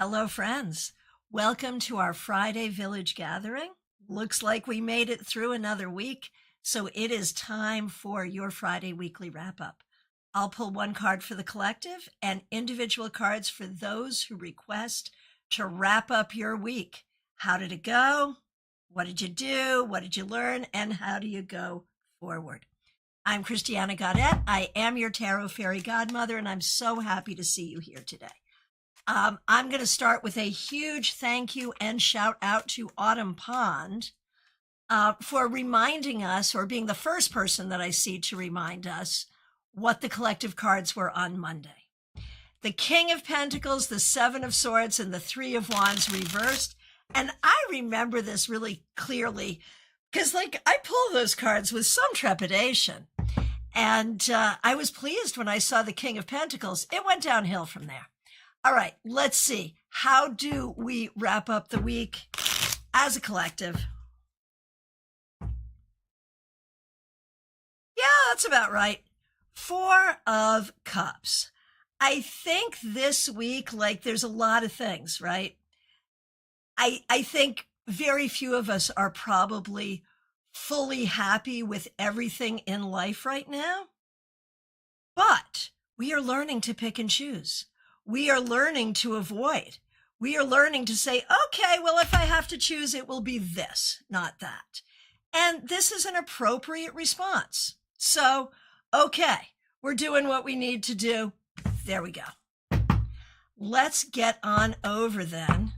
Hello, friends. Welcome to our Friday Village Gathering. Looks like we made it through another week, so it is time for your Friday weekly wrap-up. I'll pull one card for the collective and individual cards for those who request to wrap up your week. How did it go? What did you do? What did you learn? And how do you go forward? I'm Christiana Gaudet. I am your Tarot Fairy Godmother, and I'm so happy to see you here today. I'm going to start with a huge thank you and shout out to Autumn Pond for reminding us, or being the first person that I see to remind us, what the collective cards were on Monday. The King of Pentacles, the Seven of Swords, and the Three of Wands reversed. And I remember this really clearly because, I pull those cards with some trepidation. And I was pleased when I saw the King of Pentacles. It went downhill from there. All right, let's see. How do we wrap up the week as a collective? Yeah, that's about right. Four of Cups. I think this week, there's a lot of things, right? I think very few of us are probably fully happy with everything in life right now. But we are learning to pick and choose. We are learning to avoid. We are learning to say, okay, well, if I have to choose, it will be this, not that. And this is an appropriate response. So, okay, we're doing what we need to do. There we go. Let's get on over then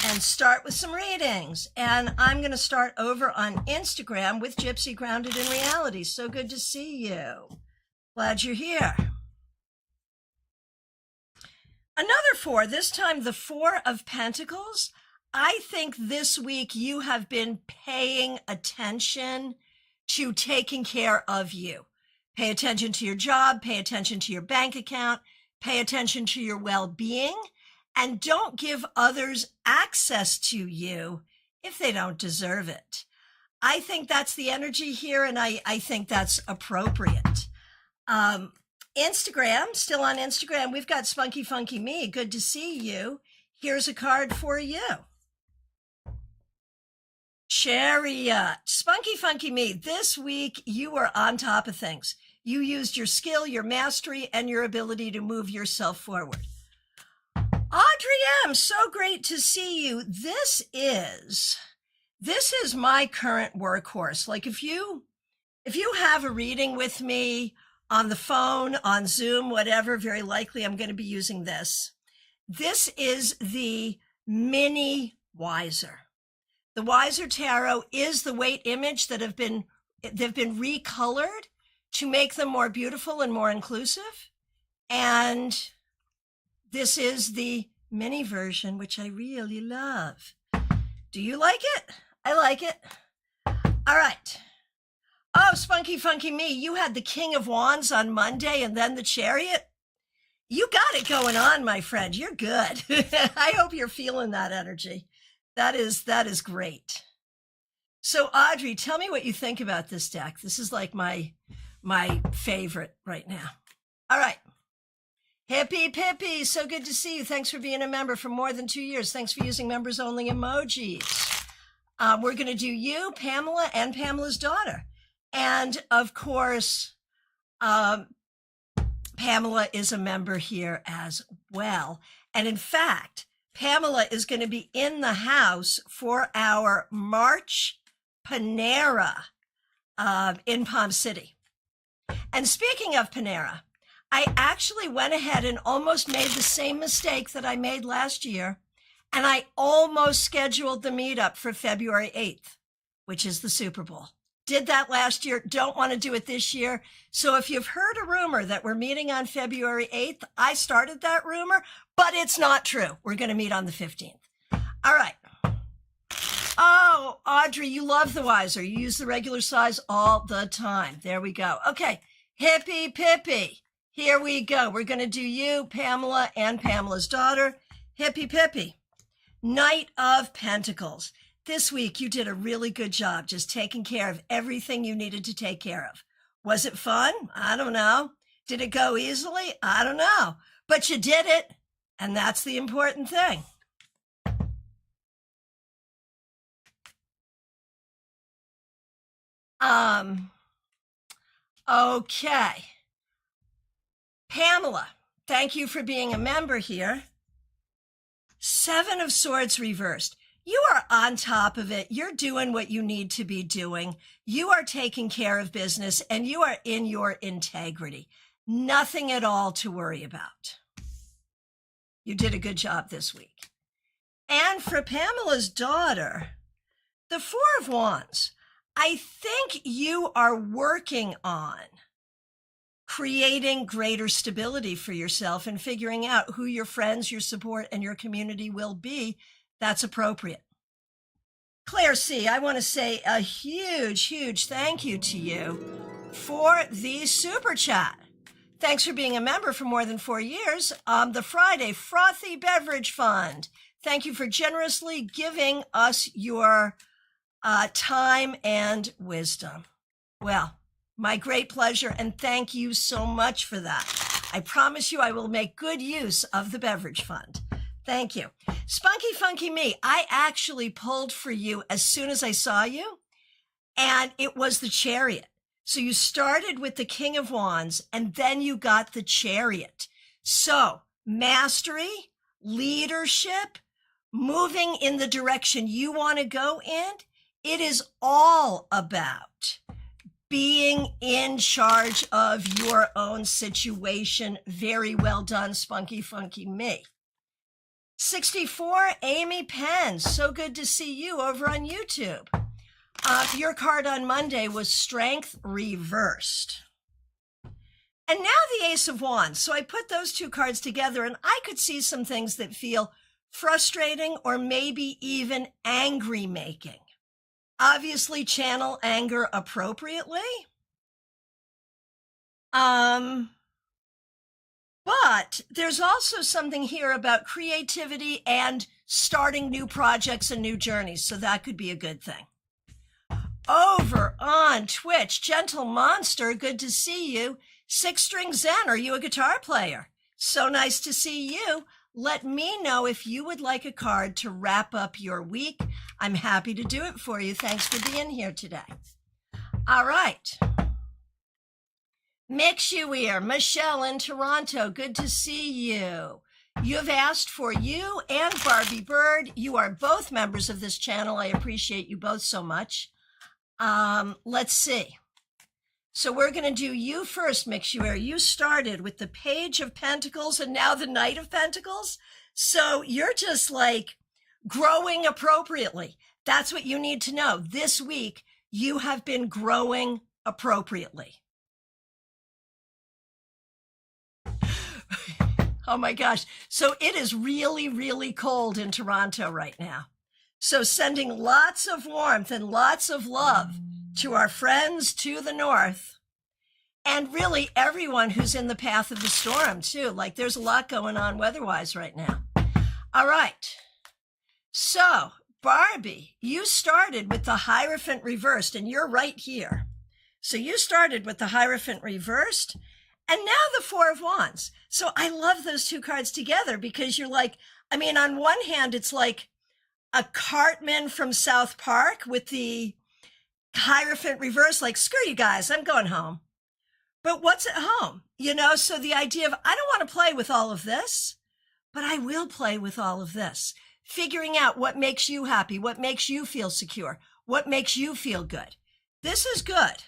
and start with some readings. And I'm going to start over on Instagram with Gypsy Grounded in Reality. So good to see you. Glad you're here. Another four, this time the Four of Pentacles. I think this week you have been paying attention to taking care of you. Pay attention to your job, pay attention to your bank account, pay attention to your well-being, and don't give others access to you if they don't deserve it. I think that's the energy here, and I think that's appropriate. Instagram, still on Instagram, we've got Spunky Funky Me. Good to see you. Here's a card for you. Chariot. Spunky Funky Me, this week you were on top of things. You used your skill, your mastery, and your ability to move yourself forward. Audrey M., so great to see you. This is my current workhorse. If you have a reading with me on the phone, on Zoom, whatever, very likely I'm going to be using this. This is the mini Wiser. The Wiser Tarot is the weight image they've been recolored to make them more beautiful and more inclusive. And this is the mini version, which I really love. Do you like it? I like it. All right. Oh, Spunky Funky Me, you had the King of Wands on Monday and then the Chariot. You got it going on, my friend. You're good. I hope you're feeling that energy. That is great. So, Audrey, tell me what you think about this deck. This is like my favorite right now. All right. Hippie Pippy, so good to see you. Thanks for being a member for more than 2 years. Thanks for using members only emojis. We're going to do you, Pamela, and Pamela's daughter. And of course, Pamela is a member here as well. And in fact, Pamela is going to be in the house for our March Panera in Palm City. And speaking of Panera, I actually went ahead and almost made the same mistake that I made last year. And I almost scheduled the meetup for February 8th, which is the Super Bowl. Did that last year, don't want to do it this year. So if you've heard a rumor that we're meeting on February 8th, I started that rumor, but it's not true. We're going to meet on the 15th. All right. Oh, Audrey, you love the Wiser. You use the regular size all the time. There we go. Okay. Hippie Pippy. Here we go. We're going to do you, Pamela, and Pamela's daughter. Hippie Pippy. Knight of Pentacles. This week, you did a really good job just taking care of everything you needed to take care of. Was it fun? I don't know. Did it go easily? I don't know. But you did it. And that's the important thing. Okay. Pamela, thank you for being a member here. 7 of Swords reversed. You are on top of it. You're doing what you need to be doing. You are taking care of business and you are in your integrity. Nothing at all to worry about. You did a good job this week. And for Pamela's daughter, the 4 of Wands. I think you are working on creating greater stability for yourself and figuring out who your friends, your support, and your community will be. That's appropriate. Claire C., I want to say a huge, huge thank you to you for the super chat. Thanks for being a member for more than 4 years. The Friday Frothy Beverage Fund. Thank you for generously giving us your time and wisdom. Well, my great pleasure, and thank you so much for that. I promise you I will make good use of the beverage fund. Thank you. Spunky Funky Me, I actually pulled for you as soon as I saw you, and it was the Chariot. So you started with the King of Wands, and then you got the Chariot. So mastery, leadership, moving in the direction you want to go in, it is all about being in charge of your own situation. Very well done, Spunky Funky Me. 64, Amy Penn. So good to see you over on YouTube. Your card on Monday was Strength reversed. And now the Ace of Wands. So I put those 2 cards together and I could see some things that feel frustrating or maybe even angry making. Obviously, channel anger appropriately. But there's also something here about creativity and starting new projects and new journeys. So that could be a good thing. Over on Twitch, Gentle Monster, good to see you. 6 String Zen, are you a guitar player? So nice to see you. Let me know if you would like a card to wrap up your week. I'm happy to do it for you. Thanks for being here today. All right. Mix you ear, Michelle in Toronto, good to see you. You've asked for you and Barbie Bird. You are both members of this channel. I appreciate you both so much. Let's see. So we're going to do you first, Mix you ear. You started with the Page of Pentacles and now the Knight of Pentacles. So you're just like growing appropriately. That's what you need to know. This week, you have been growing appropriately. Oh my gosh. So it is really, really cold in Toronto right now. So sending lots of warmth and lots of love to our friends to the north and really everyone who's in the path of the storm too. Like there's a lot going on weather-wise right now. All right. So Barbie, you started with the Hierophant reversed and you're right here. So you started with the Hierophant reversed and now the 4 of Wands. So I love those 2 cards together because you're like, I mean, on one hand, it's like a Cartman from South Park with the Hierophant reverse, like, screw you guys, I'm going home. But what's at home? You know, so the idea of, I don't want to play with all of this, but I will play with all of this. Figuring out what makes you happy, what makes you feel secure, what makes you feel good. This is good.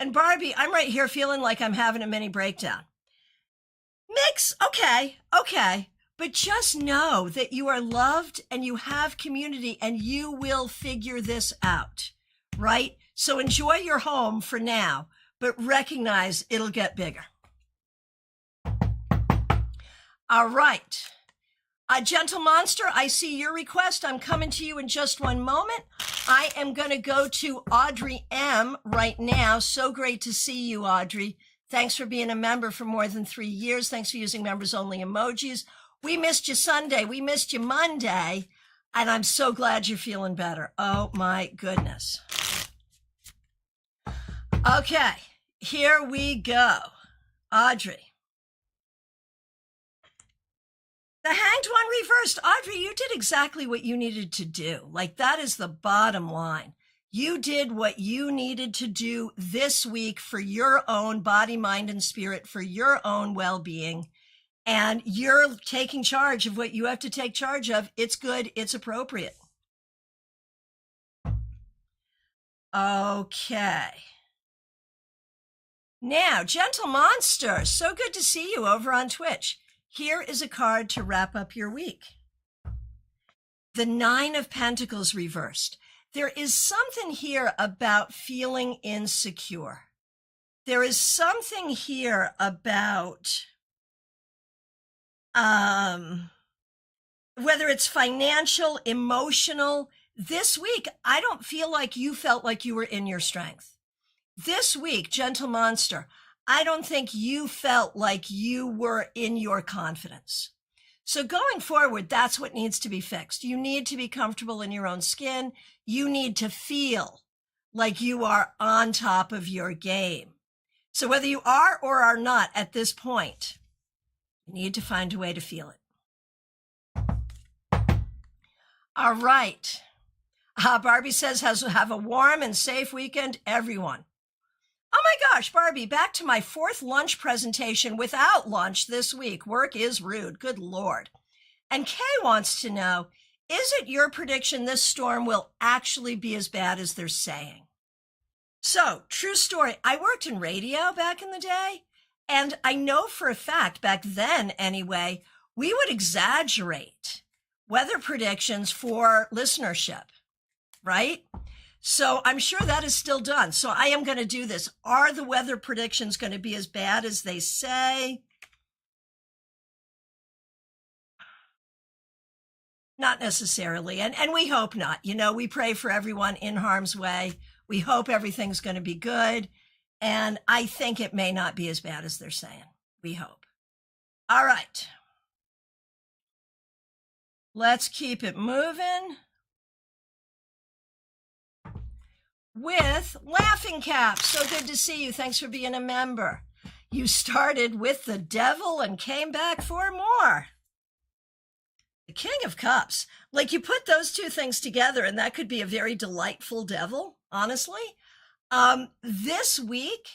And Barbie, I'm right here feeling like I'm having a mini breakdown. Mix, okay. But just know that you are loved and you have community and you will figure this out, right? So enjoy your home for now, but recognize it'll get bigger. All right. Gentle Monster, I see your request. I'm coming to you in just one moment. I am going to go to Audrey M right now. So great to see you, Audrey. Thanks for being a member for more than 3 years. Thanks for using members only emojis. We missed you Sunday. We missed you Monday. And I'm so glad you're feeling better. Oh my goodness. Okay, here we go. Audrey. The Hanged One reversed. Audrey, you did exactly what you needed to do. Like, that is the bottom line. You did what you needed to do this week for your own body, mind, and spirit, for your own well-being. And you're taking charge of what you have to take charge of. It's good. It's appropriate. Okay. Now, Gentle Monster, so good to see you over on Twitch. Here is a card to wrap up your week. The Nine of Pentacles reversed. There is something here about feeling insecure. There is something here about whether it's financial, emotional. This week, I don't feel like you felt like you were in your strength. This week, Gentle Monster, I don't think you felt like you were in your confidence. So going forward, that's what needs to be fixed. You need to be comfortable in your own skin. You need to feel like you are on top of your game. So whether you are or are not at this point, you need to find a way to feel it. All right. Barbie says, have a warm and safe weekend, everyone. Oh my gosh, Barbie, back to my 4th lunch presentation without lunch this week. Work is rude. Good Lord. And Kay wants to know, is it your prediction this storm will actually be as bad as they're saying? So, true story. I worked in radio back in the day, and I know for a fact, back then anyway, we would exaggerate weather predictions for listenership, right? So I'm sure that is still done. So I am going to do this. Are the weather predictions going to be as bad as they say? Not necessarily. And we hope not. You know, we pray for everyone in harm's way. We hope everything's going to be good. And I think it may not be as bad as they're saying. We hope. All right. Let's keep it moving. With Laughing Cap. So good to see you. Thanks for being a member. You started with the Devil and came back for more. The King of Cups. Like, you put those two things together and that could be a very delightful devil, honestly. This week,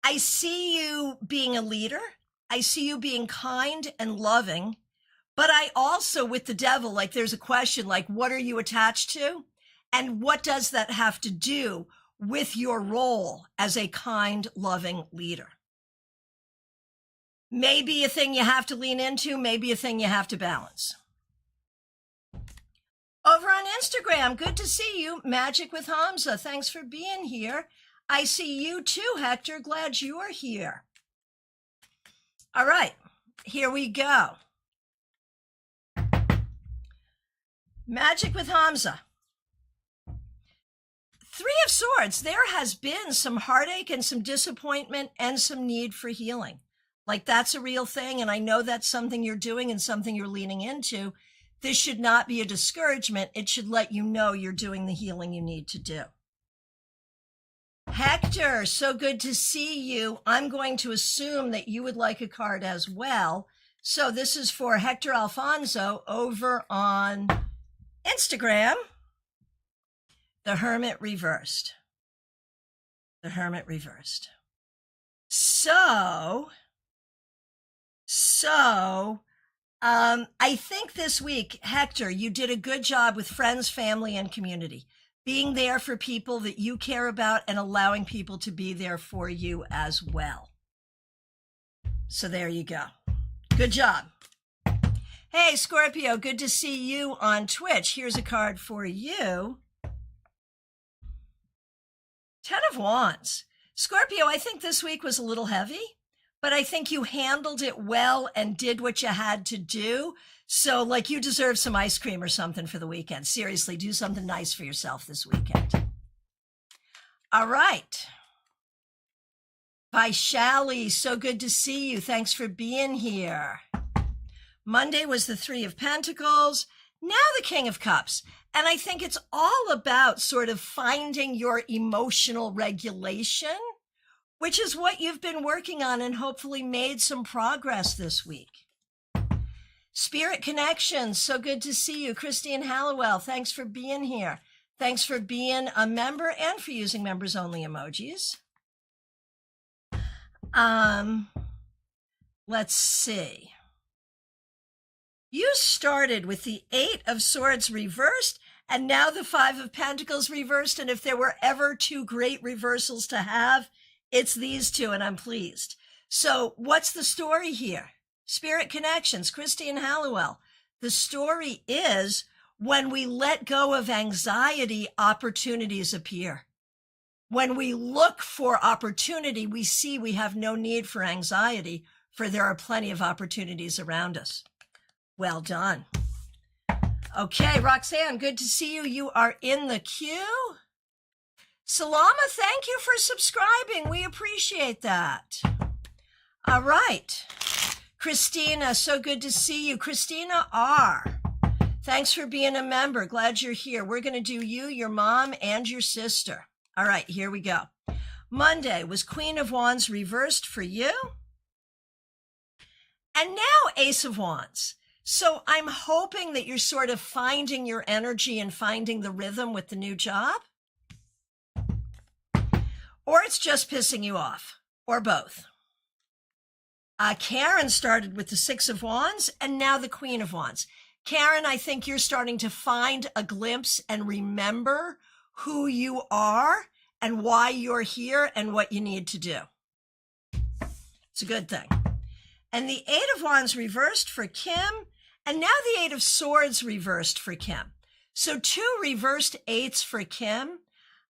I see you being a leader. I see you being kind and loving. But I also, with the Devil, like, there's a question, like, what are you attached to? And what does that have to do with your role as a kind, loving leader? Maybe a thing you have to lean into, maybe a thing you have to balance. Over on Instagram, good to see you. Magic with Hamza, thanks for being here. I see you too, Hector. Glad you are here. All right, here we go. Magic with Hamza. 3 of Swords, there has been some heartache and some disappointment and some need for healing. Like, that's a real thing, and I know that's something you're doing and something you're leaning into. This should not be a discouragement. It should let you know you're doing the healing you need to do. Hector, so good to see you. I'm going to assume that you would like a card as well. So this is for Hector Alfonso over on Instagram. The Hermit reversed. The Hermit reversed. So, I think this week, Hector, you did a good job with friends, family, and community. Being there for people that you care about and allowing people to be there for you as well. So there you go. Good job. Hey, Scorpio, good to see you on Twitch. Here's a card for you. 10 of Wands. Scorpio, I think this week was a little heavy, but I think you handled it well and did what you had to do. So, like, you deserve some ice cream or something for the weekend. Seriously, do something nice for yourself this weekend. All right. Vaishali, so good to see you. Thanks for being here. Monday was the 3 of Pentacles. Now the King of Cups. And I think it's all about sort of finding your emotional regulation, which is what you've been working on and hopefully made some progress this week. Spirit Connections, so good to see you. Christine Hallowell, thanks for being here. Thanks for being a member and for using members only emojis. Let's see. You started with the 8 of Swords reversed and now the 5 of Pentacles reversed. And if there were ever 2 great reversals to have, it's these 2, and I'm pleased. So what's the story here? Spirit Connections, Christine Hallowell. The story is when we let go of anxiety, opportunities appear. When we look for opportunity, we see we have no need for anxiety, for there are plenty of opportunities around us. Well done. Okay, Roxanne, good to see you. You are in the queue. Salama, thank you for subscribing. We appreciate that. All right. Christina, so good to see you. Christina R. Thanks for being a member. Glad you're here. We're going to do you, your mom, and your sister. All right, here we go. Monday was Queen of Wands reversed for you. And now Ace of Wands. So I'm hoping that you're sort of finding your energy and finding the rhythm with the new job. Or it's just pissing you off, or both. Karen started with the 6 of Wands and now the Queen of Wands. Karen, I think you're starting to find a glimpse and remember who you are and why you're here and what you need to do. It's a good thing. And the 8 of Wands reversed for Kim, and now the 8 of Swords reversed for Kim. So 2 reversed 8s for Kim,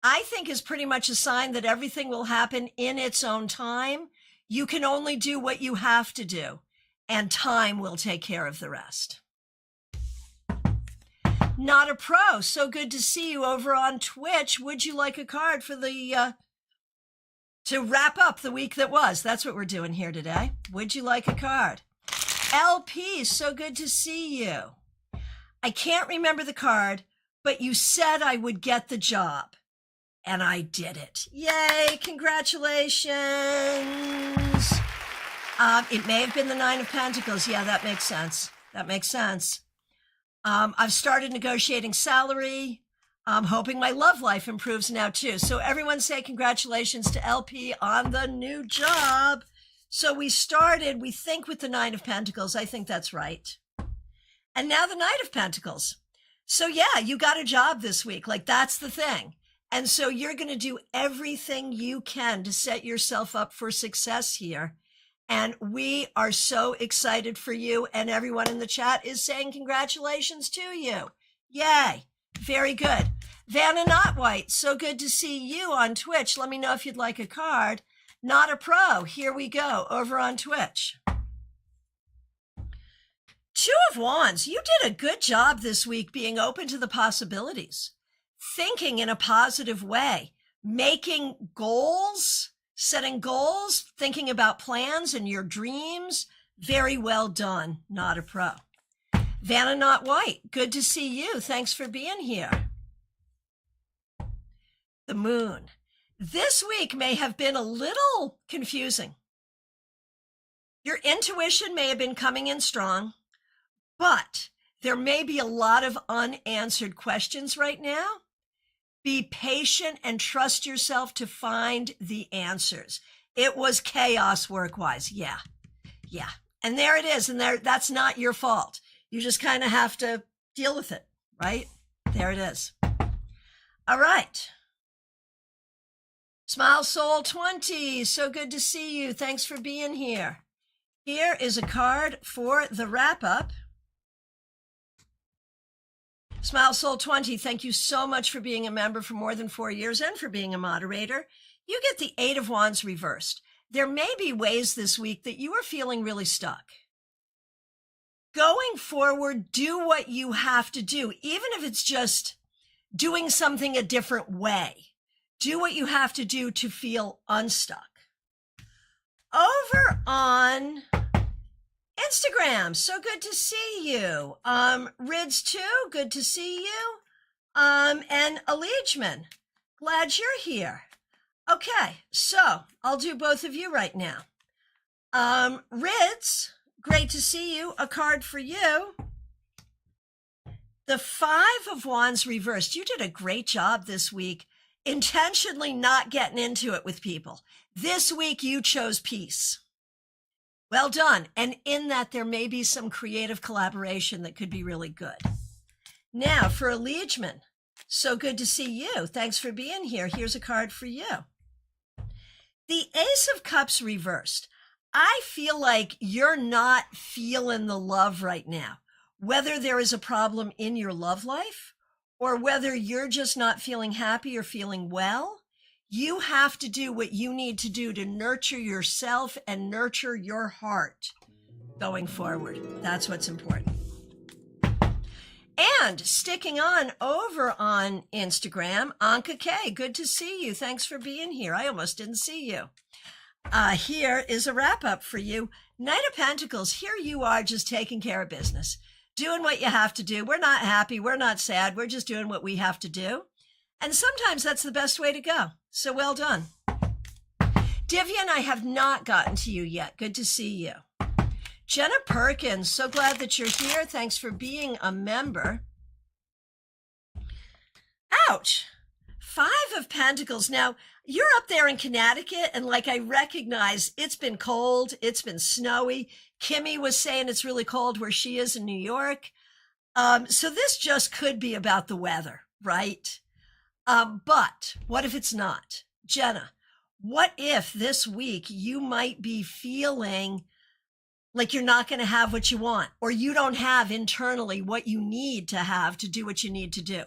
I think is pretty much a sign that everything will happen in its own time. You can only do what you have to do, and time will take care of the rest. Not a Pro, so good to see you over on Twitch. Would you like a card for the, to wrap up the week that was? That's what we're doing here today. Would you like a card? LP, so good to see you. I can't remember the card, but you said I would get the job. And I did it. Yay, congratulations. It may have been the 9 of Pentacles. Yeah, that makes sense. That makes sense. I've started negotiating salary. I'm hoping my love life improves now too. So everyone say congratulations to LP on the new job. So we started, we think, with the 9 of Pentacles. I think that's right. And now the Knight of Pentacles. So yeah, you got a job this week. Like, that's the thing. And so you're going to do everything you can to set yourself up for success here. And we are so excited for you. And everyone in the chat is saying congratulations to you. Yay. Very good. Vanna Not White, so good to see you on Twitch. Let me know if you'd like a card. Not a Pro. Here we go over on Twitch. 2 of Wands. You did a good job this week being open to the possibilities. Thinking in a positive way, making goals, setting goals, thinking about plans and your dreams. Very well done. Not a Pro. Vanna Not White, good to see you. Thanks for being here. The Moon. This week may have been a little confusing. Your intuition may have been coming in strong, but there may be a lot of unanswered questions right now. Be patient and trust yourself to find the answers. It was chaos work-wise. Yeah. And there it is. And that's not your fault. You just kind of have to deal with it, right? There it is. All right. Smile Soul 20. So good to see you. Thanks for being here. Here is a card for the wrap-up. Smile Soul 20, thank you so much for being a member for more than 4 years and for being a moderator. You get the 8 of Wands reversed. There may be ways this week that you are feeling really stuck. Going forward, do what you have to do, even if it's just doing something a different way. Do what you have to do to feel unstuck. Over on Instagram, so good to see you. Rids too, good to see you. And Allegiman, glad you're here. Okay, so I'll do both of you right now. Rids, great to see you. A card for you. The Five of Wands reversed. You did a great job this week, intentionally not getting into it with people. This week, you chose peace. Well done. And in that, there may be some creative collaboration that could be really good. Now, for a Liegeman, so good to see you. Thanks for being here. Here's a card for you. The Ace of Cups reversed. I feel like you're not feeling the love right now. Whether there is a problem in your love life or whether you're just not feeling happy or feeling well, you have to do what you need to do to nurture yourself and nurture your heart going forward. That's what's important. And sticking on over on Instagram, Anka K, good to see you. Thanks for being here. I almost didn't see you. Here is a wrap up for you. Knight of Pentacles, here you are just taking care of business. Doing what you have to do. We're not happy. We're not sad. We're just doing what we have to do. And sometimes that's the best way to go. So well done. Divian, I have not gotten to you yet. Good to see you. Jenna Perkins, so glad that you're here. Thanks for being a member. Ouch. Five of Pentacles. Now, you're up there in Connecticut, and like I recognize it's been cold. It's been snowy. Kimmy was saying it's really cold where she is in New York. So this just could be about the weather, right? But what if it's not? Jenna, what if this week you might be feeling like you're not going to have what you want, or you don't have internally what you need to have to do what you need to do?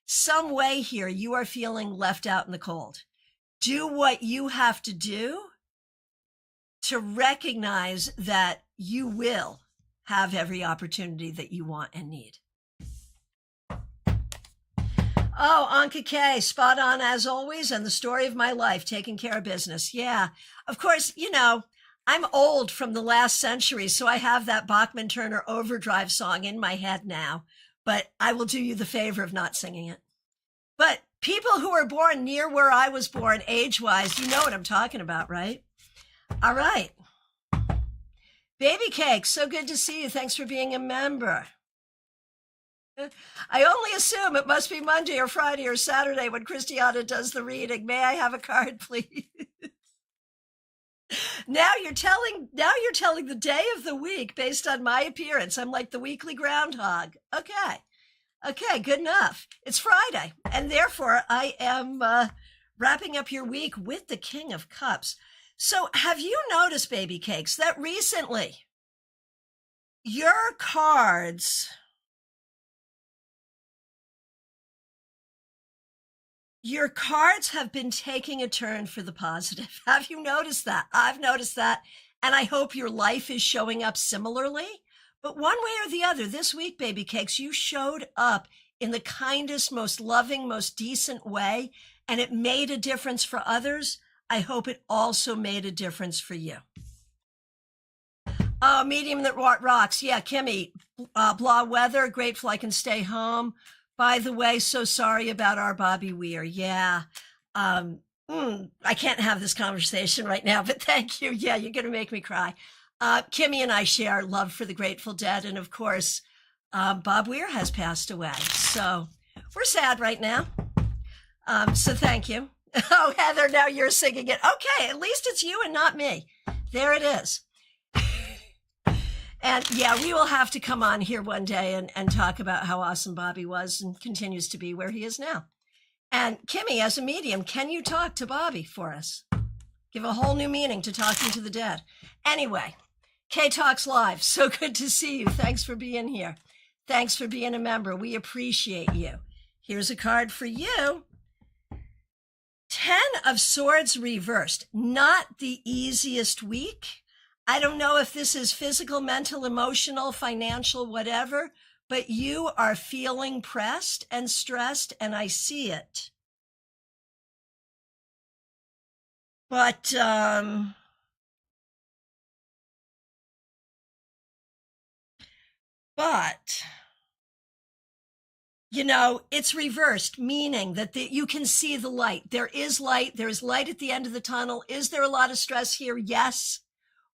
Some way here you are feeling left out in the cold. Do what you have to do to recognize that you will have every opportunity that you want and need. Oh, Anka K, spot on as always, and the story of my life, taking care of business. Yeah, of course, you know, I'm old from the last century, so I have that Bachman Turner Overdrive song in my head now, but I will do you the favor of not singing it. But people who were born near where I was born, age-wise, you know what I'm talking about, right? All right. Baby Cake, so good to see you. Thanks for being a member. I only assume it must be Monday or Friday or Saturday when Christiana does the reading. May I have a card, please? Now you're telling the day of the week based on my appearance. I'm like the weekly groundhog. Okay, good enough. It's Friday, and therefore I am wrapping up your week with the King of Cups. So have you noticed, Baby Cakes, that recently your cards have been taking a turn for the positive? Have you noticed that? I've noticed that, and I hope your life is showing up similarly. But one way or the other, this week, Baby Cakes, you showed up in the kindest, most loving, most decent way, and it made a difference for others. I hope it also made a difference for you. Oh, medium that rocks. Yeah, Kimmy, blah weather, grateful I can stay home. By the way, so sorry about our Bobby Weir. Yeah, I can't have this conversation right now, but thank you. Yeah, you're going to make me cry. Kimmy and I share love for the Grateful Dead. And of course, Bob Weir has passed away. So we're sad right now. So thank you. Oh, Heather, now you're singing it. Okay, at least it's you and not me. There it is. And yeah, we will have to come on here one day and talk about how awesome Bobby was and continues to be where he is now. And Kimmy, as a medium, can you talk to Bobby for us? Give a whole new meaning to talking to the dead. Anyway, K Talks Live. So good to see you. Thanks for being here. Thanks for being a member. We appreciate you. Here's a card for you. 10 of Swords reversed. Not the easiest week. I don't know if this is physical, mental, emotional, financial, whatever, but you are feeling pressed and stressed, and I see it. But, you know, it's reversed, meaning that you can see the light. There is light. There is light at the end of the tunnel. Is there a lot of stress here? Yes.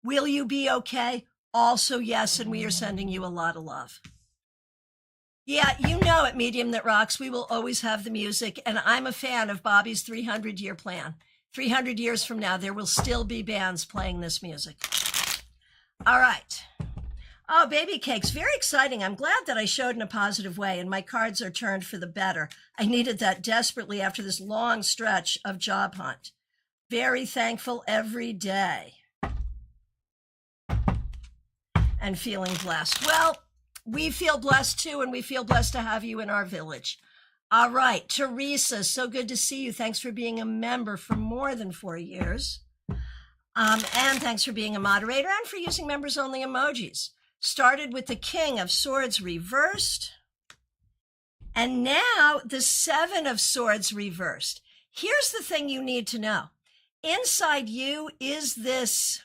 Will you be okay? Also, yes, and we are sending you a lot of love. Yeah, you know at Medium That Rocks, we will always have the music, and I'm a fan of Bobby's 300-year plan. 300 years from now, there will still be bands playing this music. All right. Oh, baby cakes, very exciting. I'm glad that I showed in a positive way, and my cards are turned for the better. I needed that desperately after this long stretch of job hunt. Very thankful every day. And feeling blessed. Well, we feel blessed too, and we feel blessed to have you in our village. All right, Teresa, so good to see you. Thanks for being a member for more than 4 years. And thanks for being a moderator and for using members only emojis. Started with the King of Swords reversed. And now the Seven of Swords reversed. Here's the thing you need to know. Inside you is this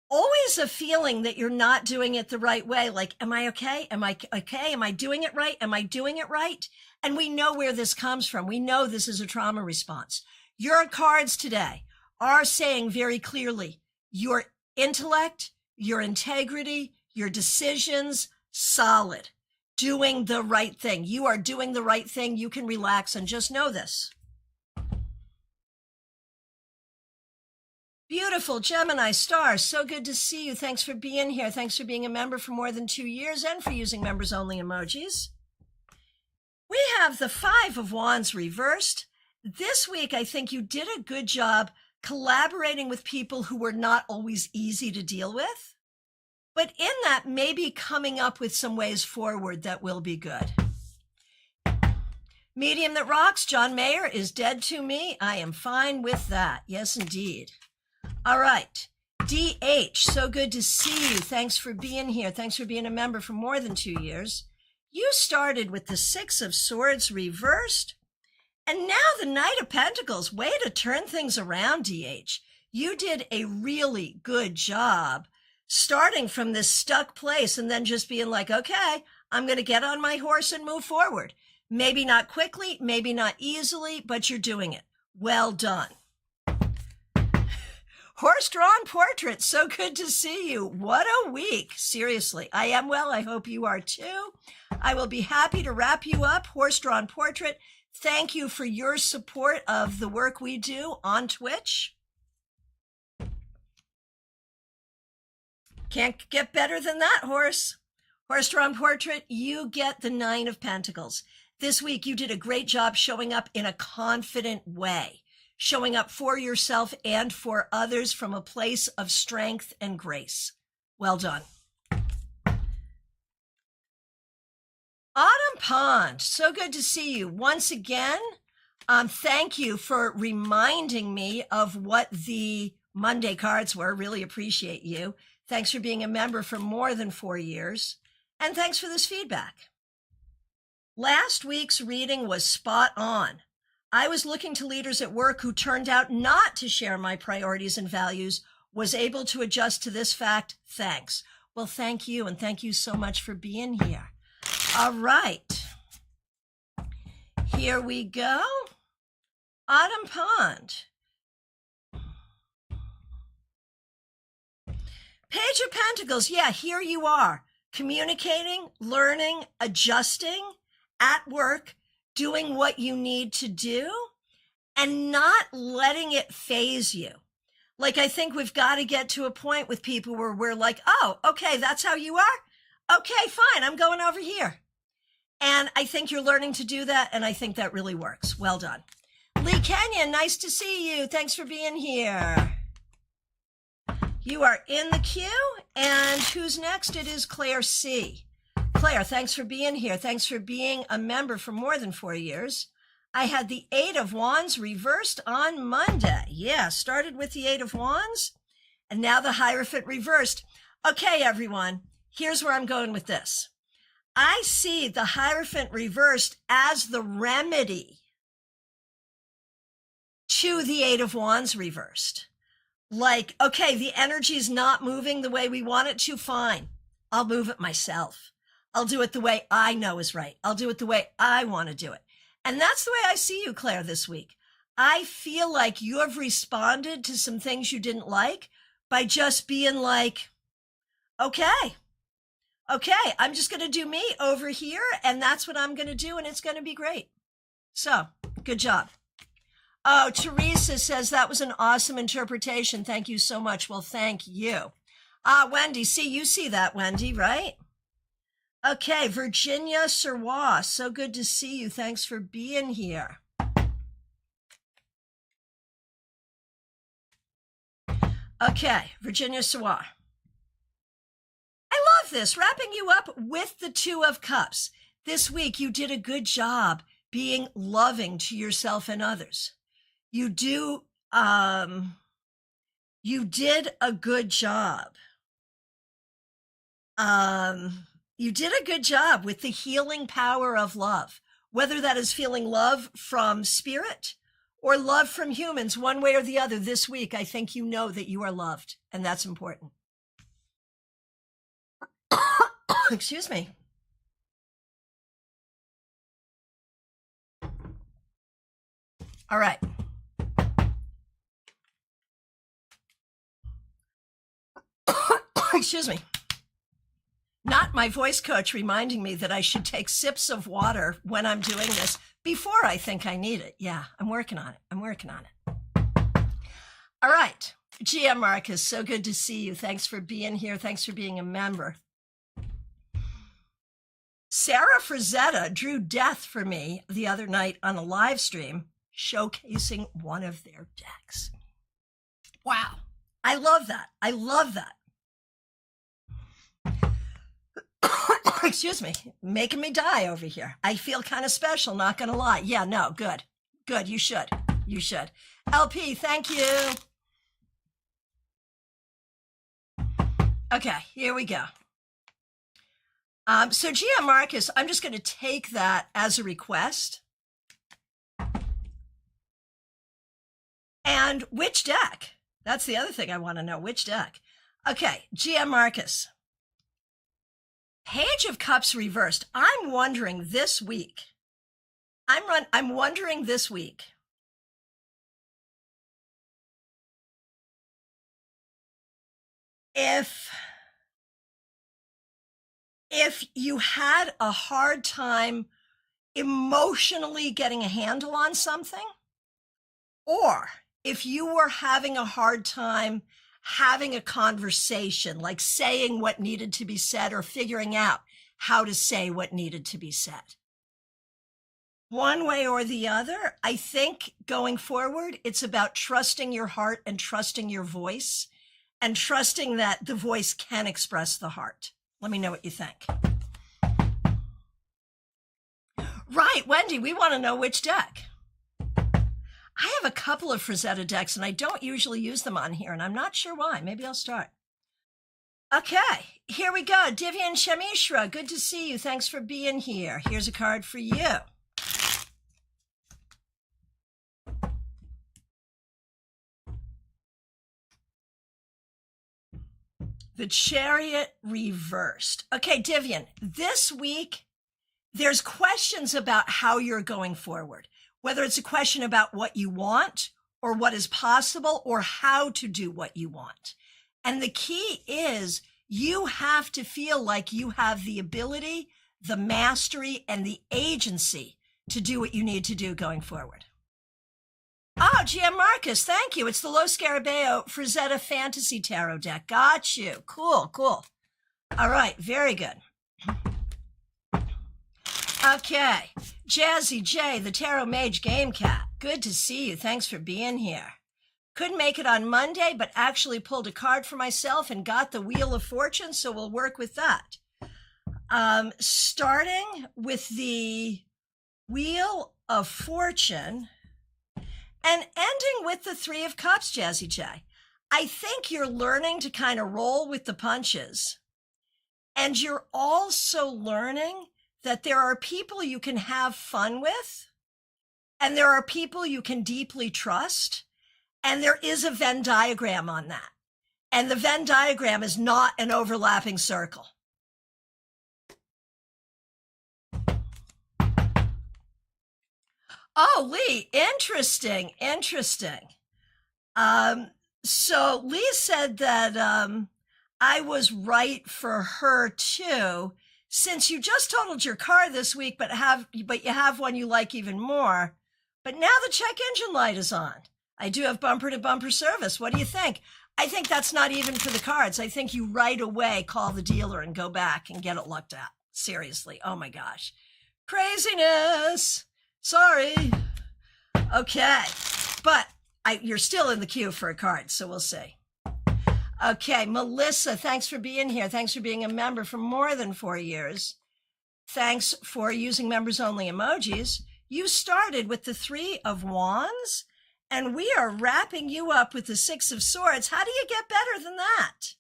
always a feeling that you're not doing it the right way. Like, am I okay? Am I okay? Am I doing it right? Am I doing it right? And we know where this comes from. We know this is a trauma response. Your cards today are saying very clearly, your intellect, your integrity, your decisions, solid, doing the right thing. You are doing the right thing. You can relax and just know this. Beautiful Gemini Star, so good to see you. Thanks for being here. Thanks for being a member for more than 2 years and for using members only emojis. We have the Five of Wands reversed. This week, I think you did a good job collaborating with people who were not always easy to deal with. But in that, maybe coming up with some ways forward that will be good. Medium That Rocks, John Mayer is dead to me. I am fine with that. Yes, indeed. All right. DH, so good to see you. Thanks for being here. Thanks for being a member for more than 2 years. You started with the Six of Swords reversed. And now the Knight of Pentacles. Way to turn things around, DH. You did a really good job starting from this stuck place and then just being like, okay, I'm going to get on my horse and move forward. Maybe not quickly, maybe not easily, but you're doing it. Well done. Horse-drawn portrait, so good to see you. What a week. Seriously, I am well. I hope you are too. I will be happy to wrap you up. Horse-drawn portrait. Thank you for your support of the work we do on Twitch. Can't get better than that, horse. Horse-drawn portrait, you get the Nine of Pentacles. This week, you did a great job showing up in a confident way, showing up for yourself and for others from a place of strength and grace. Well done. Autumn Pond, so good to see you. Once again, thank you for reminding me of what the Monday cards were. Really appreciate you. Thanks for being a member for more than 4 years. And thanks for this feedback. Last week's reading was spot on. I was looking to leaders at work who turned out not to share my priorities and values, was able to adjust to this fact. Thanks. Well, thank you, and thank you so much for being here. All right. Here we go. Autumn Pond. Page of Pentacles. Yeah, here you are. Communicating, learning, adjusting at work, doing what you need to do, and not letting it phase you. Like, I think we've got to get to a point with people where we're like, oh, okay, that's how you are? Okay, fine, I'm going over here. And I think you're learning to do that, and I think that really works. Well done. Lee Kenyon, nice to see you. Thanks for being here. You are in the queue, and who's next? It is Claire C. Claire, thanks for being here. Thanks for being a member for more than 4 years. I had the Eight of Wands reversed on Monday. Yeah, started with the Eight of Wands, and now the Hierophant reversed. Okay, everyone, here's where I'm going with this. I see the Hierophant reversed as the remedy to the Eight of Wands reversed. Like, okay, the energy's not moving the way we want it to, fine. I'll move it myself. I'll do it the way I know is right. I'll do it the way I want to do it. And that's the way I see you, Claire, this week. I feel like you have responded to some things you didn't like by just being like, Okay. Okay. I'm just going to do me over here, and that's what I'm going to do, and it's going to be great. So, good job. Oh, Teresa says that was an awesome interpretation. Thank you so much. Well, thank you. Wendy, you see that, Wendy, right? Okay, Virginia Sirwa, so good to see you. Thanks for being here. Okay, Virginia Sirwa. I love this, wrapping you up with the Two of Cups. This week, you did a good job being loving to yourself and others. You did a good job. You did a good job with the healing power of love, whether that is feeling love from spirit or love from humans, one way or the other. This week, I think you know that you are loved, and that's important. Excuse me. All right. Excuse me. Not my voice coach reminding me that I should take sips of water when I'm doing this before I think I need it. Yeah, I'm working on it. All right. GM Marcus, so good to see you. Thanks for being here. Thanks for being a member. Sarah Frazetta drew death for me the other night on a live stream showcasing one of their decks. Wow. I love that. Excuse me, making me die over here. I feel kind of special, not gonna lie. Yeah, no, good. You should. LP, thank you. Okay, here we go. So GM Marcus, I'm just gonna take that as a request. And which deck? That's the other thing I want to know. Which deck? Okay, GM Marcus. Page of Cups reversed. I'm wondering this week. I'm wondering this week. If you had a hard time emotionally getting a handle on something, or if you were having a hard time having a conversation, like saying what needed to be said or figuring out how to say what needed to be said. One way or the other, I think going forward, it's about trusting your heart and trusting your voice and trusting that the voice can express the heart. Let me know what you think. Right, Wendy, we want to know which deck. I have a couple of Frazetta decks, and I don't usually use them on here, and I'm not sure why. Maybe I'll start. Okay, here we go. Divyan Shamishra, good to see you. Thanks for being here. Here's a card for you. The Chariot reversed. Okay, Divyan, this week, there's questions about how you're going forward. Whether it's a question about what you want or what is possible or how to do what you want. And the key is you have to feel like you have the ability, the mastery, and the agency to do what you need to do going forward. Oh, GM Marcus, thank you. It's the Lo Scarabeo Frazetta Fantasy Tarot deck. Got you. Cool. All right, very good. Okay, Jazzy J, the Tarot Mage Game Cat. Good to see you. Thanks for being here. Couldn't make it on Monday, but actually pulled a card for myself and got the Wheel of Fortune, so we'll work with that. Starting with the Wheel of Fortune and ending with the Three of Cups, Jazzy J. I think you're learning to kind of roll with the punches. And you're also learning that there are people you can have fun with, and there are people you can deeply trust, and there is a Venn diagram on that. And the Venn diagram is not an overlapping circle. Oh, Lee, interesting. So Lee said that I was right for her too, since you just totaled your car this week, but you have one you like even more. But now the check engine light is on. I do have bumper to bumper service. What do you think? I think that's not even for the cards. I think you right away call the dealer and go back and get it looked at. Seriously. Oh my gosh. Craziness. Sorry. Okay. But you're still in the queue for a card, so we'll see. Okay, Melissa, thanks for being here. Thanks for being a member for more than 4 years. Thanks for using members-only emojis. You started with the 3 of Wands, and we are wrapping you up with the 6 of Swords. How do you get better than that?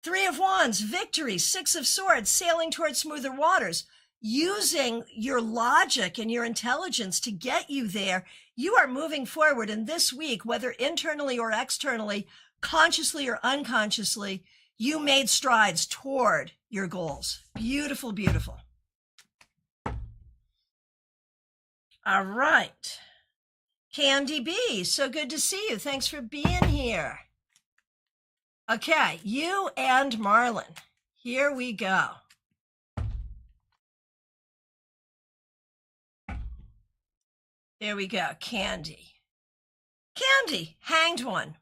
3 of Wands, victory, 6 of Swords, sailing towards smoother waters, using your logic and your intelligence to get you there. You are moving forward, and this week, whether internally or externally, consciously or unconsciously, you made strides toward your goals. Beautiful, beautiful. All right. Candy B, so good to see you. Thanks for being here. Okay, you and Marlon. Here we go. There we go, Candy. Candy, Hanged One.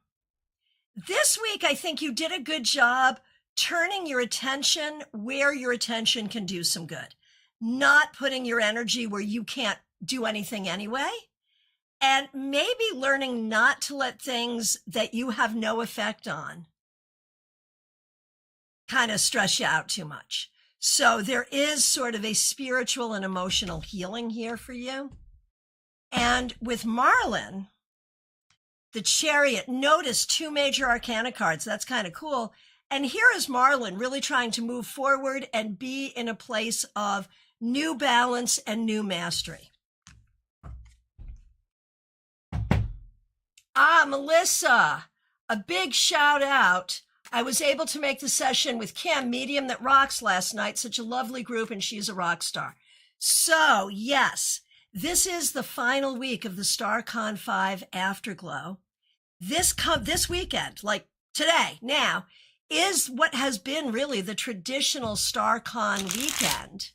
This week, I think you did a good job turning your attention where your attention can do some good, not putting your energy where you can't do anything anyway, and maybe learning not to let things that you have no effect on kind of stress you out too much. So there is sort of a spiritual and emotional healing here for you. And with Marlon, the Chariot, notice 2 major arcana cards. That's kind of cool. And here is Marlon really trying to move forward and be in a place of new balance and new mastery. Melissa, a big shout out. I was able to make the session with Kim, Medium That Rocks, last night. Such a lovely group, and she's a rock star. So, yes, this is the final week of the StaarCon 5 Afterglow. This weekend, like today, now, is what has been really the traditional StaarCon weekend.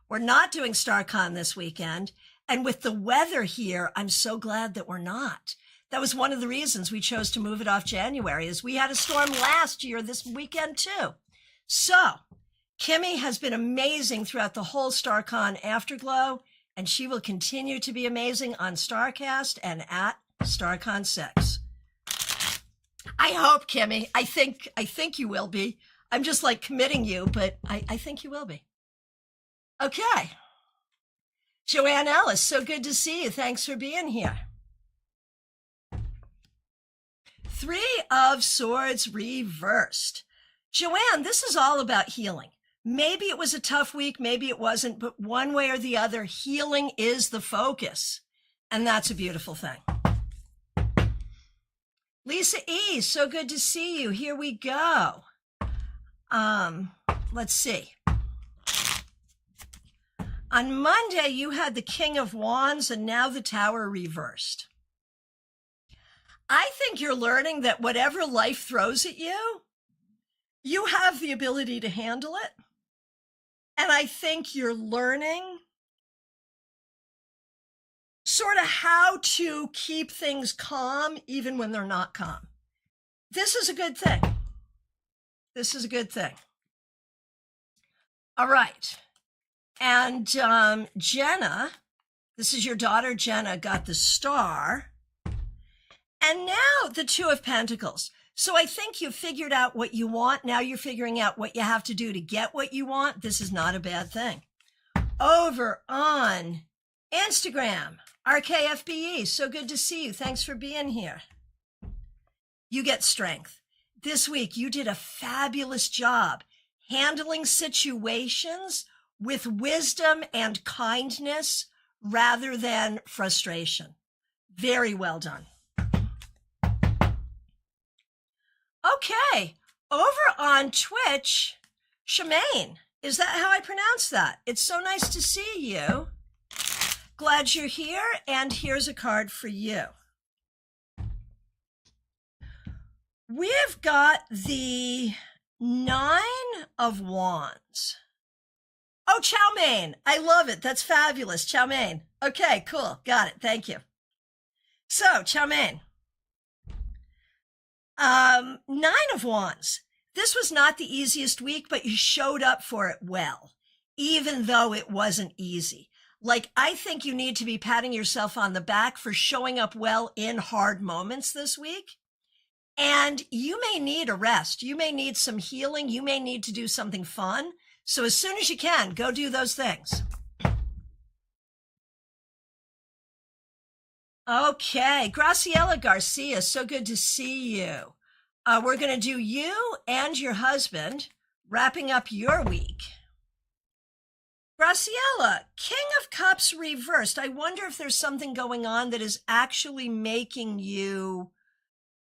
We're not doing StaarCon this weekend. And with the weather here, I'm so glad that we're not. That was one of the reasons we chose to move it off January, is we had a storm last year this weekend too. So Kimmy has been amazing throughout the whole StaarCon Afterglow, and she will continue to be amazing on StarCast and at StaarCon 6. I hope, Kimmy. I think you will be. I'm just like committing you, but I think you will be. Okay. Joanne Ellis, so good to see you. Thanks for being here. 3 of Swords reversed. Joanne, this is all about healing. Maybe it was a tough week, maybe it wasn't, but one way or the other, healing is the focus. And that's a beautiful thing. Lisa E., so good to see you. Here we go. Let's see. On Monday, you had the King of Wands and now the Tower reversed. I think you're learning that whatever life throws at you, you have the ability to handle it. And I think you're learning sort of how to keep things calm even when they're not calm. This is a good thing. This is a good thing. All right. And Jenna, this is your daughter Jenna, got the Star. And now the 2 of Pentacles. So I think you've figured out what you want. Now you're figuring out what you have to do to get what you want. This is not a bad thing. Over on Instagram, RKFBE, so good to see you. Thanks for being here. You get strength. This week, you did a fabulous job handling situations with wisdom and kindness rather than frustration. Very well done. Okay, over on Twitch, Shemaine, is that how I pronounce that? It's so nice to see you. Glad you're here, and here's a card for you. We've got the 9 of Wands. Oh, chow mein. I love it. That's fabulous. Chow mein. Okay, cool. Got it. Thank you. So, chow mein. 9 of Wands. This was not the easiest week, but you showed up for it well, even though it wasn't easy. Like, I think you need to be patting yourself on the back for showing up well in hard moments this week. And you may need a rest. You may need some healing. You may need to do something fun. So as soon as you can, go do those things. Okay, Graciela Garcia, so good to see you. We're going to do you and your husband, wrapping up your week. Graciela, King of Cups reversed. I wonder if there's something going on that is actually making you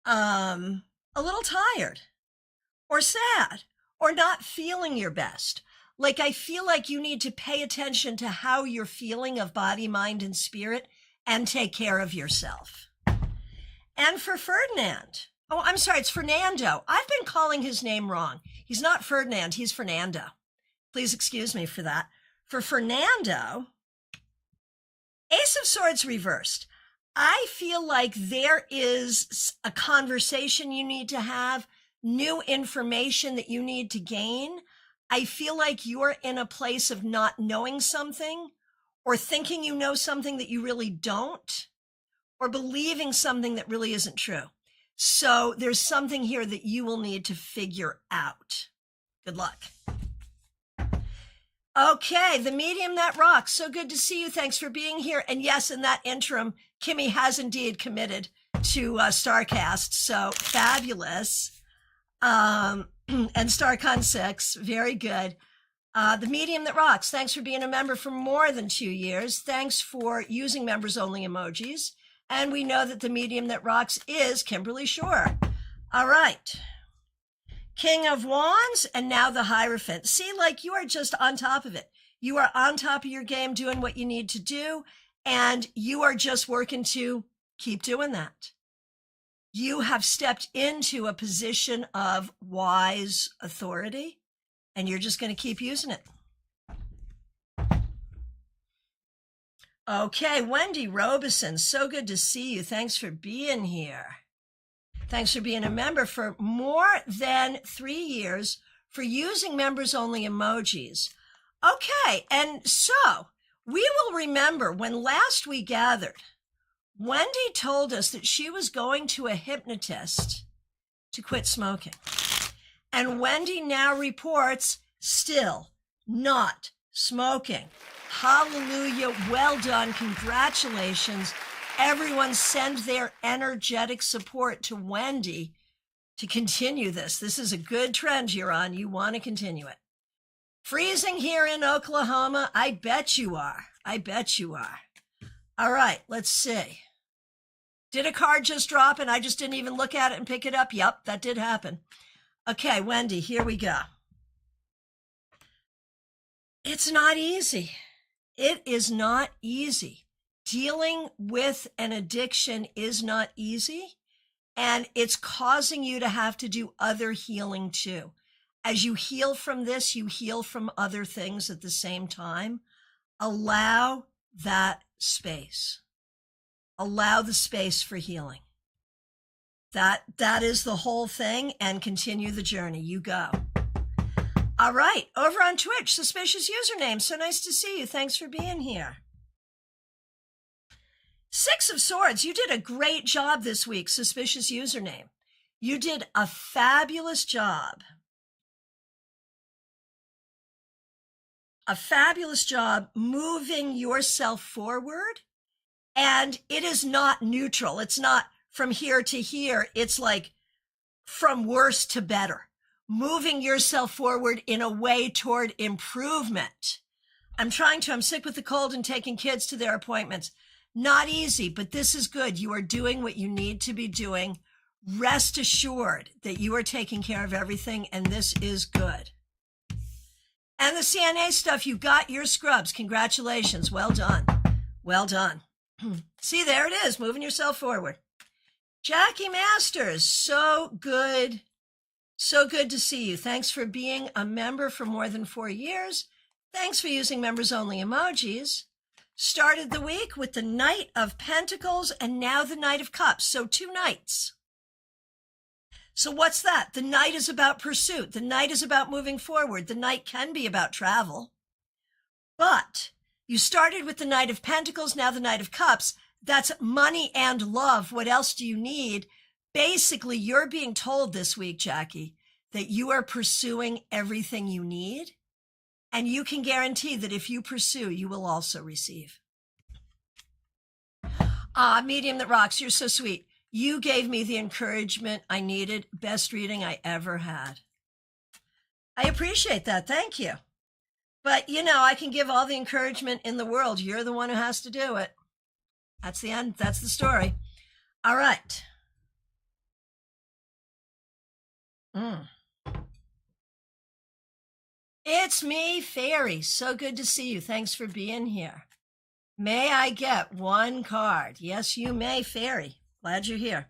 a little tired or sad or not feeling your best. Like, I feel like you need to pay attention to how you're feeling of body, mind, and spirit and take care of yourself. And for Ferdinand, oh, I'm sorry, it's Fernando. I've been calling his name wrong. He's not Ferdinand, he's Fernando. Please excuse me for that. For Fernando, Ace of Swords reversed. I feel like there is a conversation you need to have, new information that you need to gain. I feel like you're in a place of not knowing something, or thinking you know something that you really don't, or believing something that really isn't true. So there's something here that you will need to figure out. Good luck. Okay, the medium that rocks. So good to see you. Thanks for being here. And yes, in that interim, Kimmy has indeed committed to StaarCast. So fabulous. And StaarCon 6, very good. The medium that rocks. Thanks for being a member for more than 2 years. Thanks for using members only emojis. And we know that the medium that rocks is Kimberly Shore. All right. King of Wands, and now the Hierophant. See, like, you are just on top of it. You are on top of your game, doing what you need to do, and you are just working to keep doing that. You have stepped into a position of wise authority, and you're just going to keep using it. Okay, Wendy Robeson, so good to see you. Thanks for being here. Thanks for being a member for more than 3 years, for using members only emojis. Okay, and so we will remember when last we gathered, Wendy told us that she was going to a hypnotist to quit smoking. And Wendy now reports still not smoking. Hallelujah. Well done. Congratulations. Everyone send their energetic support to Wendy to continue this. This is a good trend you're on. You want to continue it. Freezing here in Oklahoma. I bet you are. I bet you are. All right, let's see. Did a card just drop and I just didn't even look at it and pick it up? Yep, that did happen. Okay, Wendy, here we go. It's not easy. It is not easy. Dealing with an addiction is not easy, and it's causing you to have to do other healing too. As you heal from this, you heal from other things at the same time. Allow that space. Allow the space for healing. That is the whole thing, and continue the journey. You go. All right, over on Twitch, suspicious username. So nice to see you. Thanks for being here. 6 of Swords, you did a great job this week, suspicious username. You did a fabulous job. A fabulous job moving yourself forward. And it is not neutral. It's not from here to here. It's like from worse to better. Moving yourself forward in a way toward improvement. I'm sick with the cold and taking kids to their appointments. Not easy, but this is good. You are doing what you need to be doing. Rest assured that you are taking care of everything, and this is good. And the CNA stuff, you got your scrubs. Congratulations. Well done. Well done. See, there it is, moving yourself forward. Jackie Masters, so good. So good to see you. Thanks for being a member for more than 4 years. Thanks for using members only emojis. Started the week with the Knight of Pentacles and now the Knight of Cups. So 2 knights. So what's that? The Knight is about pursuit. The Knight is about moving forward. The Knight can be about travel. But you started with the Knight of Pentacles, now the Knight of Cups. That's money and love. What else do you need? Basically, you're being told this week, Jackie, that you are pursuing everything you need. And you can guarantee that if you pursue, you will also receive. Medium that rocks. You're so sweet. You gave me the encouragement I needed. Best reading I ever had. I appreciate that. Thank you. But, you know, I can give all the encouragement in the world. You're the one who has to do it. That's the end. That's the story. All right. It's me, Fairy. So good to see you. Thanks for being here. May I get 1 card? Yes, you may, Fairy. Glad you're here.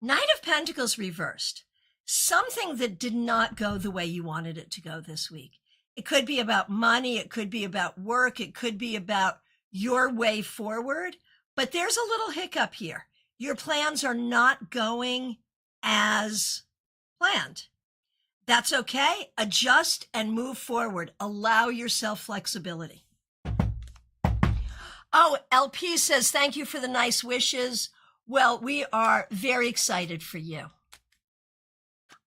Knight of Pentacles reversed. Something that did not go the way you wanted it to go this week. It could be about money. It could be about work. It could be about your way forward. But there's a little hiccup here. Your plans are not going as planned. That's okay. Adjust and move forward. Allow yourself flexibility. Oh, LP says, thank you for the nice wishes. Well, we are very excited for you.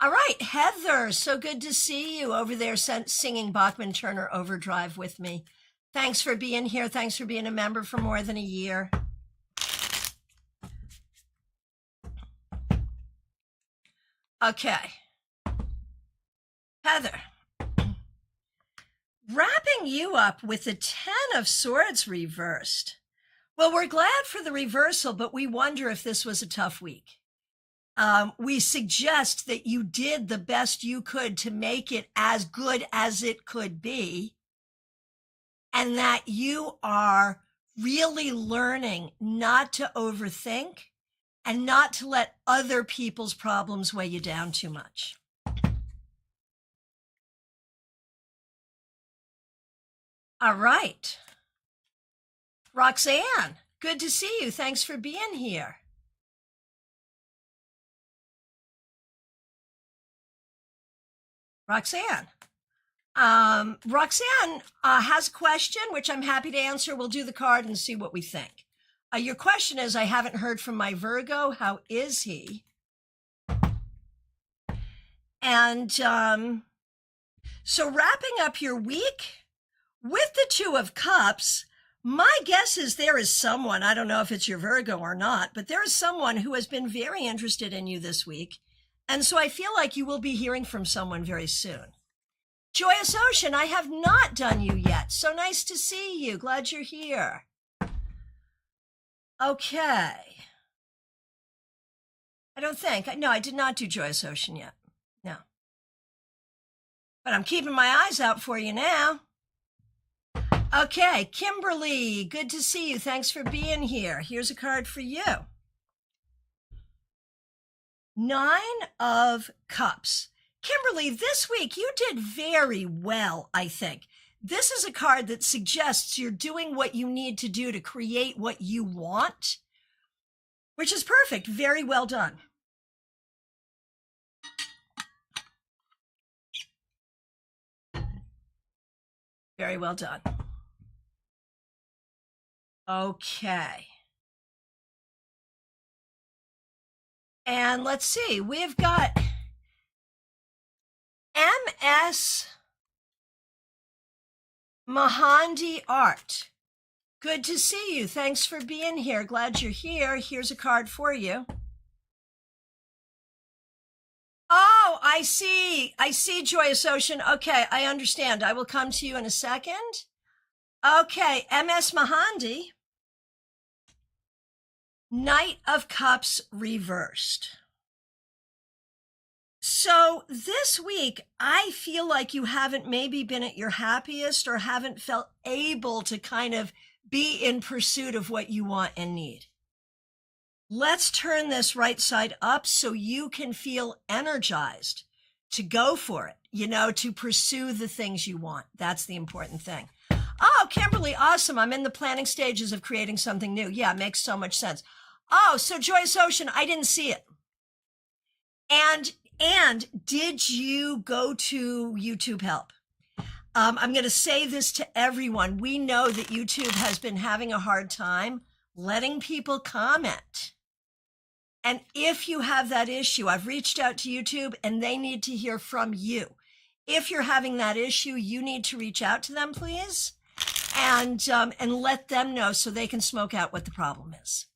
All right, Heather, so good to see you over there singing Bachman Turner Overdrive with me. Thanks for being here. Thanks for being a member for more than a year. Okay. Heather, wrapping you up with the 10 of Swords reversed. Well, we're glad for the reversal, but we wonder if this was a tough week. We suggest that you did the best you could to make it as good as it could be, and that you are really learning not to overthink and not to let other people's problems weigh you down too much. All right. Roxanne, good to see you. Thanks for being here. Roxanne. Roxanne has a question, which I'm happy to answer. We'll do the card and see what we think. Your question is, I haven't heard from my Virgo. How is he? And so wrapping up your week with the 2 of Cups, my guess is there is someone, I don't know if it's your Virgo or not, but there is someone who has been very interested in you this week. And so I feel like you will be hearing from someone very soon. Joyous Ocean, I have not done you yet. So nice to see you. Glad you're here. Okay. No, I did not do Joyous Ocean yet. No. But I'm keeping my eyes out for you now. Okay, Kimberly, good to see you. Thanks for being here. Here's a card for you. 9 of Cups. Kimberly, this week you did very well, I think. This is a card that suggests you're doing what you need to do to create what you want, which is perfect. Very well done. Very well done. Okay. And let's see, we've got MS Mahandi Art. Good to see you. Thanks for being here. Glad you're here. Here's a card for you. Oh, I see. I see, Joyous Ocean. Okay, I understand. I will come to you in a second. Okay, MS Mahandi. Knight of Cups reversed. So this week, I feel like you haven't maybe been at your happiest or haven't felt able to kind of be in pursuit of what you want and need. Let's turn this right side up so you can feel energized to go for it, to pursue the things you want. That's the important thing. Oh, Kimberly, awesome. I'm in the planning stages of creating something new. Yeah, it makes so much sense. Oh, so Joyous Ocean, I didn't see it. And did you go to YouTube Help? I'm going to say this to everyone. We know that YouTube has been having a hard time letting people comment. And if you have that issue, I've reached out to YouTube and they need to hear from you. If you're having that issue, you need to reach out to them, please, and let them know so they can smoke out what the problem is.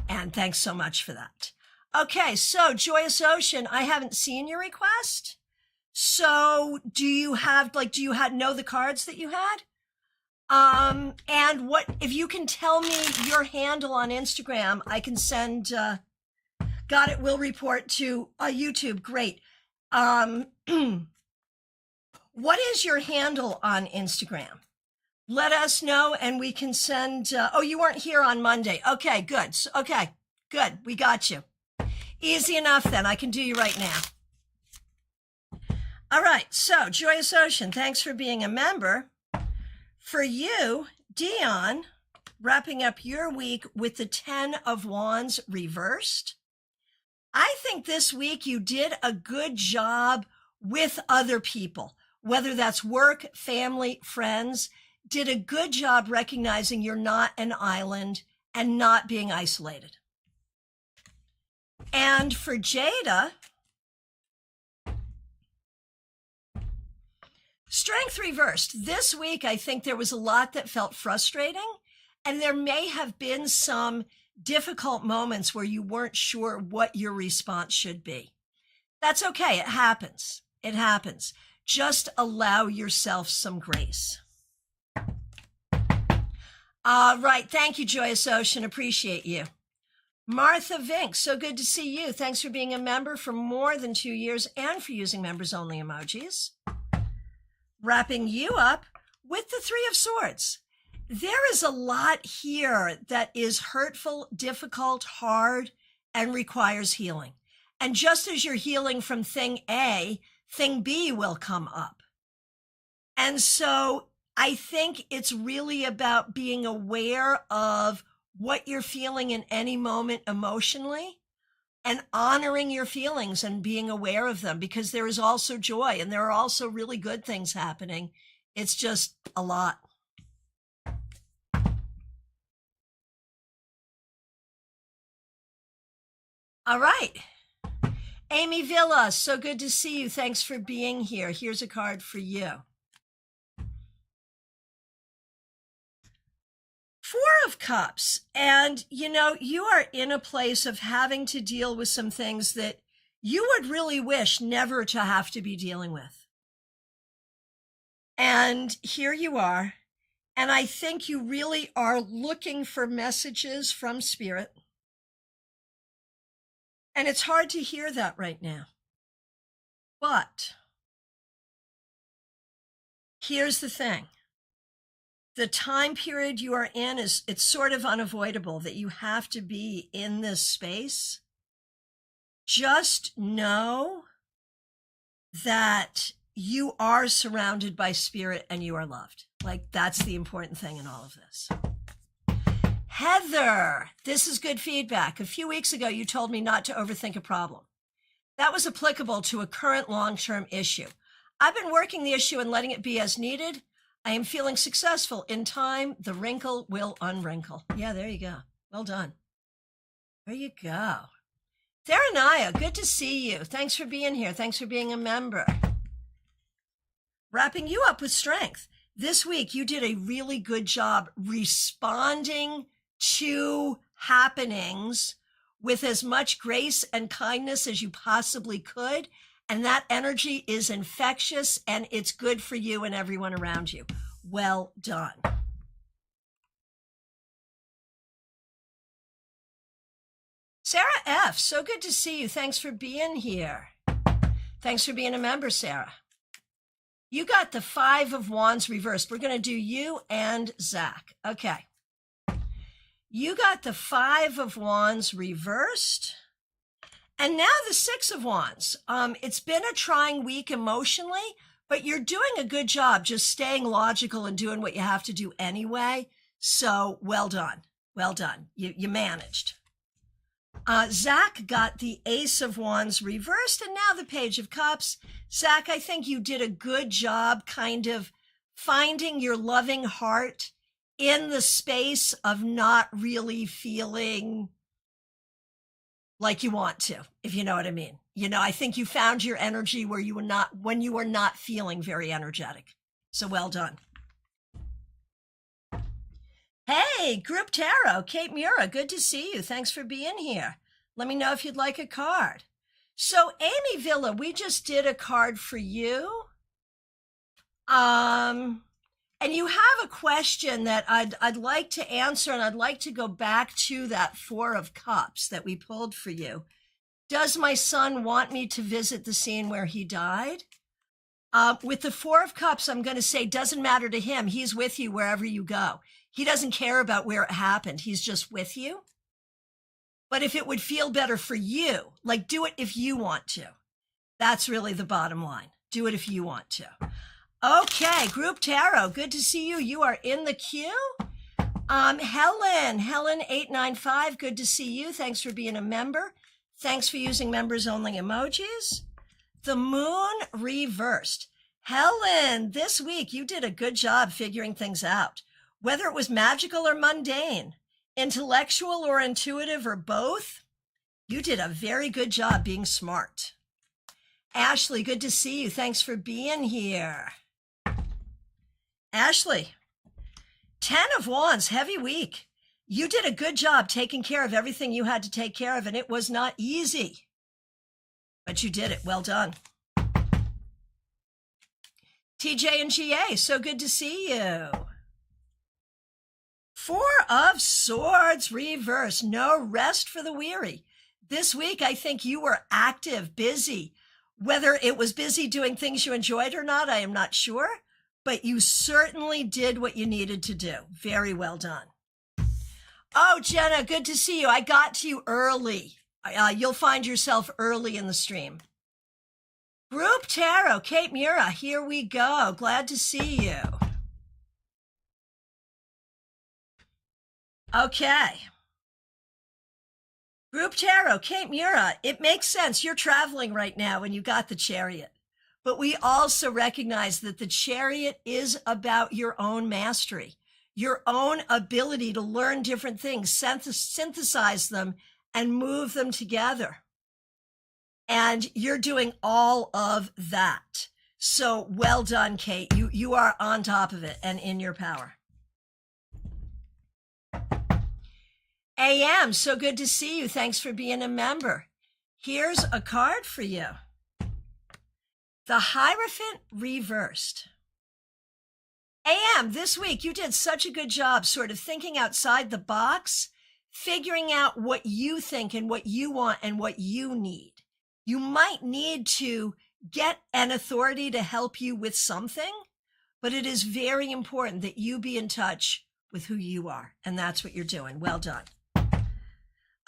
And thanks so much for that. Okay, so Joyous Ocean, I haven't seen your request. So do you know the cards that you had? And what, if you can tell me your handle on Instagram, I can send, Gaudet will report to YouTube. Great. What is your handle on Instagram? Let us know and we can send, you weren't here on Monday. Okay, good. Okay, good. We got you. Easy enough then. I can do you right now. All right. So Joyous Ocean, thanks for being a member. For you, Dion, wrapping up your week with the 10 of Wands reversed. I think this week you did a good job with other people, whether that's work, family, friends, did a good job recognizing you're not an island and not being isolated. And for Jada, Strength reversed. This week, I think there was a lot that felt frustrating, and there may have been some difficult moments where you weren't sure what your response should be. That's okay. It happens. It happens. Just allow yourself some grace. All right. Thank you, Joyous Ocean. Appreciate you. Martha Vink, so good to see you. Thanks for being a member for more than 2 years and for using members only emojis. Wrapping you up with the 3 of Swords. There is a lot here that is hurtful, difficult, hard, and requires healing. And just as you're healing from thing A, thing B will come up. And so I think it's really about being aware of what you're feeling in any moment emotionally and honoring your feelings and being aware of them, because there is also joy and there are also really good things happening. It's just a lot. All right. Amy Villa, so good to see you. Thanks for being here. Here's a card for you. 4 of Cups. And, you are in a place of having to deal with some things that you would really wish never to have to be dealing with. And here you are. And I think you really are looking for messages from Spirit. And it's hard to hear that right now. But here's the thing. The time period you are in it's sort of unavoidable that you have to be in this space. Just know that you are surrounded by Spirit and you are loved. Like, that's the important thing in all of this. Heather, this is good feedback. A few weeks ago, you told me not to overthink a problem. That was applicable to a current long-term issue. I've been working the issue and letting it be as needed. I am feeling successful. In time, the wrinkle will unwrinkle. Yeah, there you go. Well done. There you go. Theranaya, good to see you. Thanks for being here. Thanks for being a member. Wrapping you up with strength. This week, you did a really good job responding to happenings with as much grace and kindness as you possibly could. And that energy is infectious and it's good for you and everyone around you. Well done. Sarah F., so good to see you. Thanks for being here. Thanks for being a member, Sarah. You got the 5 of Wands reversed. We're going to do you and Zach. Okay. You got the Five of Wands reversed. And now the Six of Wands. It's been a trying week emotionally, but you're doing a good job just staying logical and doing what you have to do anyway. So well done. Well done. You managed. Zach got the Ace of Wands reversed and now the Page of Cups. Zach, I think you did a good job kind of finding your loving heart in the space of not really feeling like you want to, if you know what I mean. I think you found your energy when you were not feeling very energetic. So well done. Hey, Group Tarot, Kate Mura, good to see you. Thanks for being here. Let me know if you'd like a card. So Amy Villa, we just did a card for you. And you have a question that I'd like to answer, and I'd like to go back to that Four of Cups that we pulled for you. Does my son want me to visit the scene where he died? With the Four of Cups, I'm going to say doesn't matter to him. He's with you wherever you go. He doesn't care about where it happened. He's just with you. But if it would feel better for you, like do it if you want to. That's really the bottom line. Do it if you want to. Okay, Group Tarot, good to see you. You are in the queue. Helen 895, good to see you. Thanks for being a member. Thanks for using members only emojis. The Moon reversed. Helen, this week you did a good job figuring things out. Whether it was magical or mundane, intellectual or intuitive or both, you did a very good job being smart. Ashley, good to see you. Thanks for being here. Ashley, 10 of Wands, heavy week. You did a good job taking care of everything you had to take care of, and it was not easy. But you did it. Well done. TJ and GA, so good to see you. Four of Swords reverse. No rest for the weary. This week, I think you were active, busy. Whether it was busy doing things you enjoyed or not, I am not sure. But you certainly did what you needed to do. Very well done. Oh, Jenna, good to see you. I got to you early. You'll find yourself early in the stream. Group Tarot, Kate Mura, here we go. Glad to see you. Okay. Group Tarot, Kate Mura, it makes sense. You're traveling right now and you got the Chariot. But we also recognize that the Chariot is about your own mastery, your own ability to learn different things, synthesize them, and move them together. And you're doing all of that. So well done, Kate. You are on top of it and in your power. AM, so good to see you. Thanks for being a member. Here's a card for you. The Hierophant reversed. AM, this week you did such a good job sort of thinking outside the box, figuring out what you think and what you want and what you need. You might need to get an authority to help you with something, but it is very important that you be in touch with who you are. And that's what you're doing. Well done.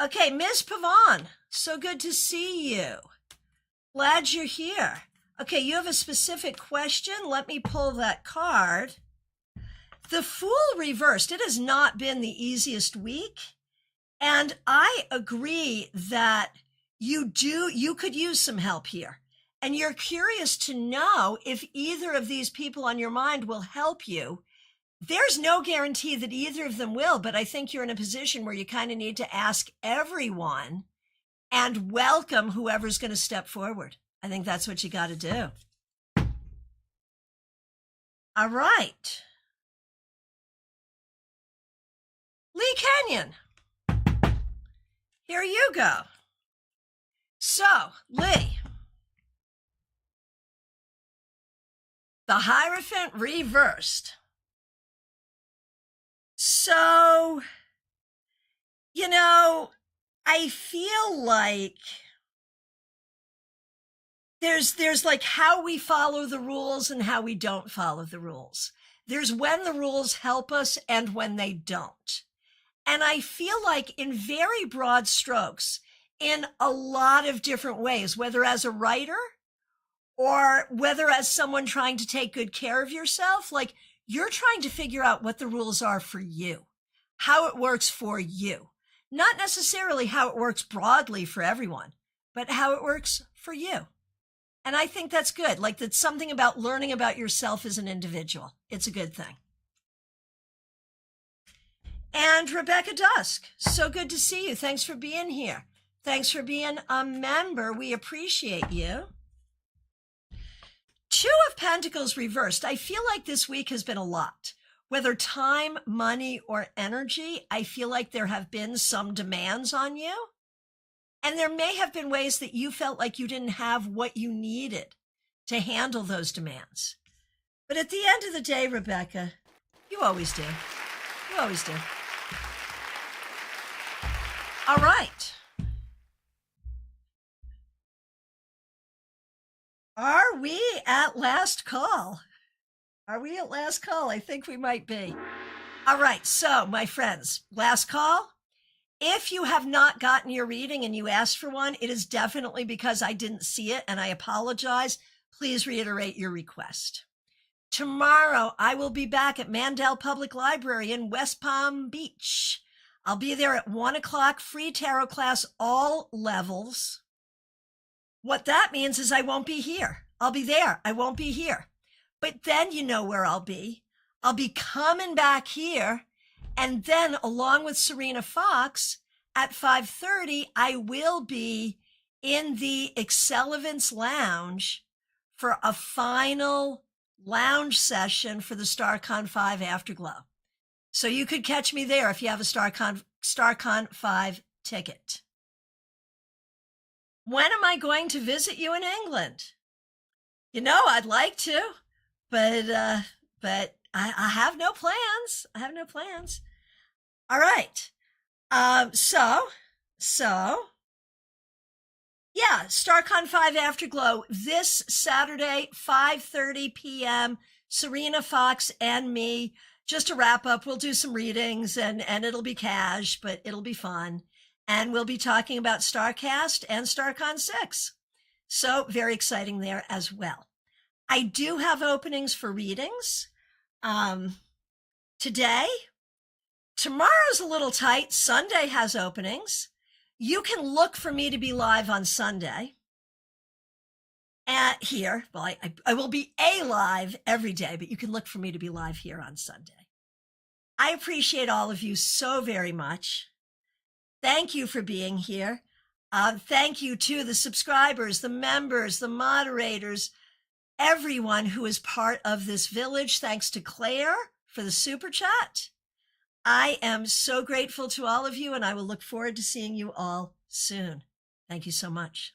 Okay, Ms. Pavon, so good to see you. Glad you're here. Okay, you have a specific question. Let me pull that card. The Fool reversed. It has not been the easiest week. And I agree that you could use some help here. And you're curious to know if either of these people on your mind will help you. There's no guarantee that either of them will, but I think you're in a position where you kind of need to ask everyone and welcome whoever's going to step forward. I think that's what you got to do. All right. Lee Kenyon, here you go. So, Lee, the Hierophant reversed. So, I feel like there's like how we follow the rules and how we don't follow the rules. There's when the rules help us and when they don't. And I feel like in very broad strokes, in a lot of different ways, whether as a writer or whether as someone trying to take good care of yourself, like you're trying to figure out what the rules are for you, how it works for you, not necessarily how it works broadly for everyone, but how it works for you. And I think that's good. Like that's something about learning about yourself as an individual. It's a good thing. And Rebecca Dusk, so good to see you. Thanks for being here. Thanks for being a member. We appreciate you. Two of Pentacles reversed. I feel like this week has been a lot. Whether time, money, or energy, I feel like there have been some demands on you. And there may have been ways that you felt like you didn't have what you needed to handle those demands. But at the end of the day, Rebecca, you always do. You always do. All right. Are we at last call? Are we at last call? I think we might be. All right. So, my friends, last call. If you have not gotten your reading and you asked for one, it is definitely because I didn't see it and I apologize. Please reiterate your request. Tomorrow, I will be back at Mandel Public Library in West Palm Beach. I'll be there at 1 o'clock, free tarot class, all levels. What that means is I won't be here. I'll be there. I won't be here. But then you know where I'll be. I'll be coming back here. And then along with Serena Fox at 5:30, I will be in the Excellence Lounge for a final lounge session for the StaarCon 5 Afterglow. So you could catch me there if you have a StaarCon 5 ticket. When am I going to visit you in England? You know, I'd like to, but I have no plans. I have no plans. All right. So yeah, StaarCon 5 Afterglow this Saturday, 5:30 p.m. Serena Fox and me. Just to wrap up, we'll do some readings and it'll be cash, but it'll be fun. And we'll be talking about StarCast and StaarCon 6. So very exciting there as well. I do have openings for readings. Today, tomorrow's a little tight. Sunday has openings. You can look for me to be live on Sunday at here. Well, I will be live every day, but you can look for me to be live here on Sunday. I appreciate all of you so very much. Thank you for being here. Thank you to the subscribers, the members, the moderators, everyone who is part of this village. Thanks to Claire for the super chat. I am so grateful to all of you, and I will look forward to seeing you all soon. Thank you so much.